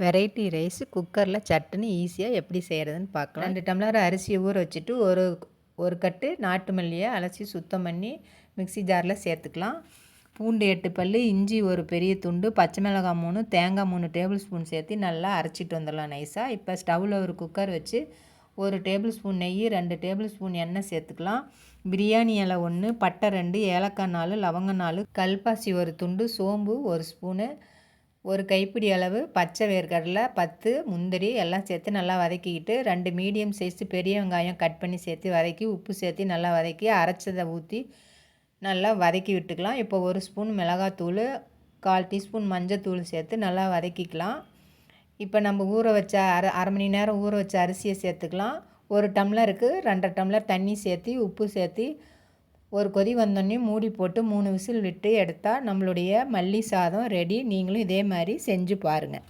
Variety rice குக்கரில் சட்டுன்னு ஈஸியாக எப்படி செய்கிறதுன்னு பார்க்கலாம். 2 டம்ளர் அரிசியை ஊற வச்சுட்டு ஒரு கட்டு நாட்டு மல்லியை அலசி சுத்தம் பண்ணி மிக்ஸி ஜாரில் சேர்த்துக்கலாம். பூண்டு 8 பல், இஞ்சி ஒரு பெரிய துண்டு, பச்சை மிளகாய் 3, தேங்காய் 3 டேபிள் ஸ்பூன் சேர்த்து நல்லா அரைச்சிட்டு வந்துடலாம் நைஸாக. இப்போ ஸ்டவ்வில் ஒரு குக்கர் வச்சு 1 டேபிள் ஸ்பூன் நெய், 2 டேபிள் ஸ்பூன் எண்ணெய் சேர்த்துக்கலாம். பிரியாணி இலை 1, பட்டை 2, ஏலக்காய் 4, லவங்கம் 4, கல்பாசி ஒரு துண்டு, சோம்பு 1 ஸ்பூனு, ஒரு கைப்பிடி அளவு பச்சை வேர்க்கடலை 10, முந்திரி எல்லாம் சேர்த்து நல்லா வதக்கிக்கிட்டு 2 மீடியம் சைஸ் பெரிய வெங்காயம் கட் பண்ணி சேர்த்து வதக்கி உப்பு சேர்த்து நல்லா வதக்கி அரைச்சதை ஊற்றி நல்லா வதக்கி விட்டுக்கலாம். இப்போ 1 ஸ்பூன் மிளகாத்தூள், 1/4 டீஸ்பூன் மஞ்சத்தூள் சேர்த்து நல்லா வதக்கிக்கலாம். இப்போ நம்ம ஊற வச்ச அரை மணி நேரம் ஊற வச்ச அரிசியை சேர்த்துக்கலாம். 1 டம்ளருக்கு 2 டம்ளர் தண்ணி சேர்த்து உப்பு சேர்த்து ஒரு கொதி வந்தோடனே மூடி போட்டு 3 விசில் விட்டு எடுத்தால் நம்மளுடைய மல்லி சாதம் ரெடி. நீங்களும் இதே மாதிரி செஞ்சு பாருங்கள்.